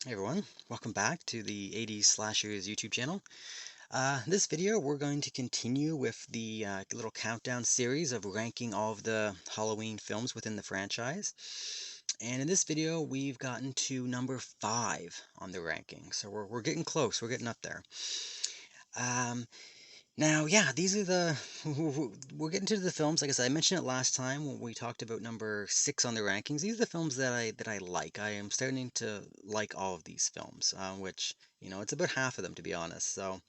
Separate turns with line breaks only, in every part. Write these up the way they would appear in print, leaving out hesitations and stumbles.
Hey everyone, welcome back to the 80s Slashers YouTube channel. This video we're going to continue with the little countdown series of ranking all of the Halloween films within the franchise. And in this video we've gotten to number 5 on the ranking, so we're getting close, we're getting up there. Um, Now, yeah, these are the we're getting to the films. Like I said, I mentioned it last time when we talked about number 6 on the rankings. These are the films that I like. I am starting to like all of these films, which it's about half of them to be honest. So,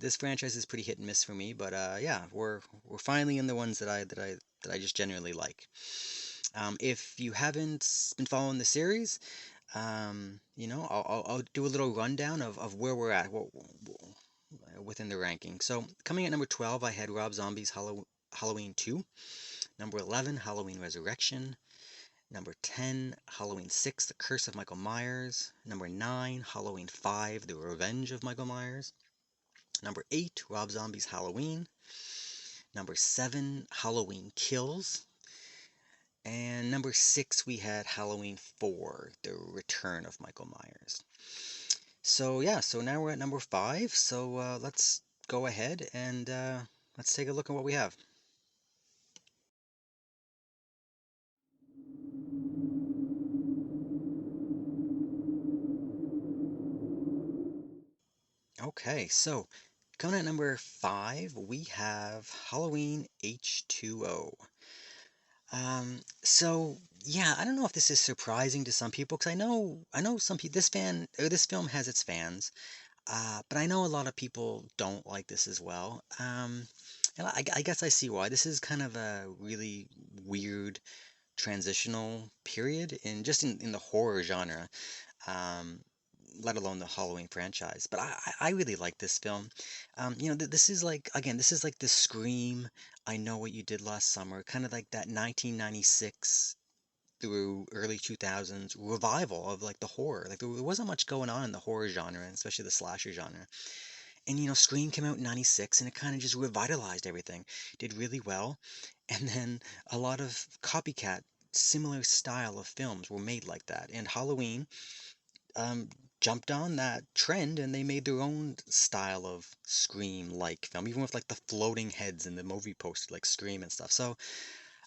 this franchise is pretty hit and miss for me, but yeah, we're finally in the ones that I just genuinely like. If you haven't been following the series, I'll do a little rundown of where we're at. Within the ranking. So coming at number 12, I had Rob Zombie's Halloween 2. Number 11, Halloween Resurrection. Number 10, Halloween 6, The Curse of Michael Myers. Number 9, Halloween 5, The Revenge of Michael Myers. Number 8, Rob Zombie's Halloween. Number 7, Halloween Kills. And number 6, we had Halloween 4, The Return of Michael Myers. So yeah, so now we're at number 5. So let's go ahead and let's take a look at what we have. Okay, so coming at number 5, we have Halloween H2O. So yeah, I don't know if this is surprising to some people because I know some people this film has its fans, but I know a lot of people don't like this as well. And I guess I see why. This is kind of a really weird transitional period in the horror genre. Um, let alone the Halloween franchise. But I really like this film. This is like, again, this is like the Scream, I Know What You Did Last Summer, kind of like that 1996 through early 2000s revival of like the horror. Like there wasn't much going on in the horror genre, and especially the slasher genre. And Scream came out in 96 and it kind of just revitalized everything. Did really well. And then a lot of copycat similar style of films were made like that. And Halloween um, jumped on that trend and they made their own style of Scream-like film, even with like the floating heads in the movie poster, like Scream and stuff. So,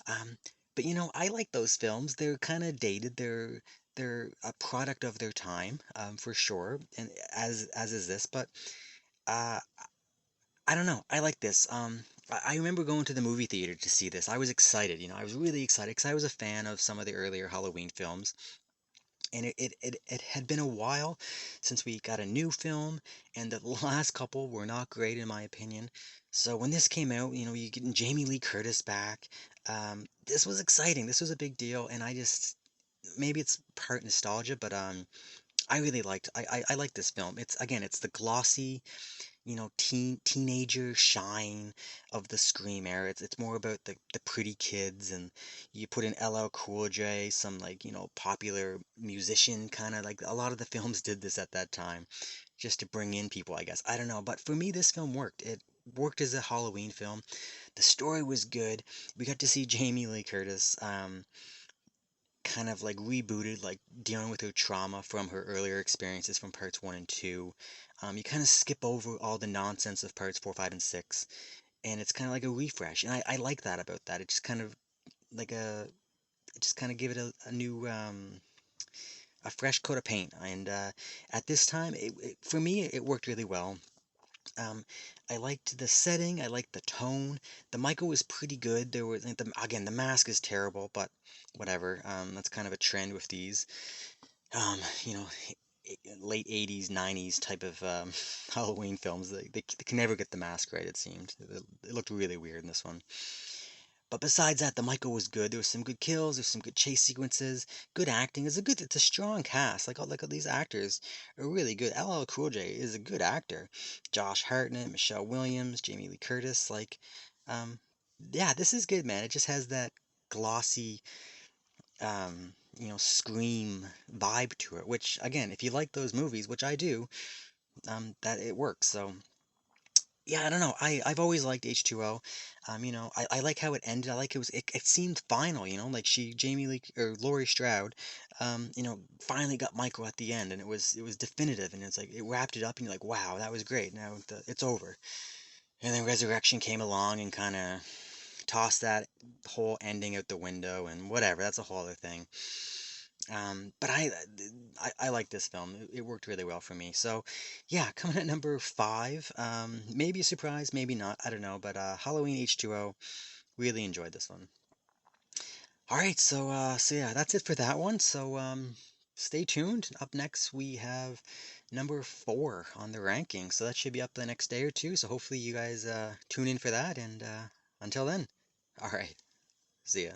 um, but I like those films. They're kind of dated. They're a product of their time, for sure, and as is this. But uh, I don't know. I like this. I remember going to the movie theater to see this. I was excited. I was really excited because I was a fan of some of the earlier Halloween films. And it had been a while since we got a new film, and the last couple were not great in my opinion. So when this came out, you getting Jamie Lee Curtis back. This was exciting. This was a big deal, and I just maybe it's part nostalgia, but I really I like this film. It's the glossy, teenager shine of the Scream era. It's more about the pretty kids, and you put in LL Cool J, some like, popular musician kind of like a lot of the films did this at that time just to bring in people, I guess. I don't know, but for me this film worked. It worked as a Halloween film. The story was good. We got to see Jamie Lee Curtis kind of like rebooted, like dealing with her trauma from her earlier experiences from parts 1 and 2. You kind of skip over all the nonsense of parts 4, 5, and 6, and it's kind of like a refresh. And I like that about that. It just kind of like it just kind of give it a new, a fresh coat of paint. And at this time, for me, it worked really well. Um, I liked the setting. I liked the tone. The Michael was pretty good. There was again, the mask is terrible, but whatever. That's kind of a trend with these. Um, you know, late 80s, 90s type of Halloween films. They can never get the mask right, it seemed. It looked really weird in this one. But besides that, the Michael was good. There was some good kills. There's some good chase sequences. Good acting. It's a strong cast. Like all these actors are really good. LL Cool J is a good actor. Josh Hartnett, Michelle Williams, Jamie Lee Curtis. Um, yeah, this is good, man. It just has that glossy, Scream vibe to it. Which, again, if you like those movies, which I do, that it works. So Yeah, I don't know. I've always liked H2O. I like how it ended. I like it seemed final, like Jamie Lee or Laurie Strode, finally got Michael at the end, and it was definitive, and it's like it wrapped it up, and you're like, wow, that was great. Now it's over. And then Resurrection came along and kind of tossed that whole ending out the window, and whatever. That's a whole other thing. But I like this film. It worked really well for me. So, yeah, coming at number five. Maybe a surprise, maybe not. I don't know. But Halloween H2O. Really enjoyed this one. All right, so yeah, that's it for that one. So stay tuned. Up next we have number four on the ranking. So that should be up the next day or two. So hopefully you guys tune in for that. And until then, all right, see ya.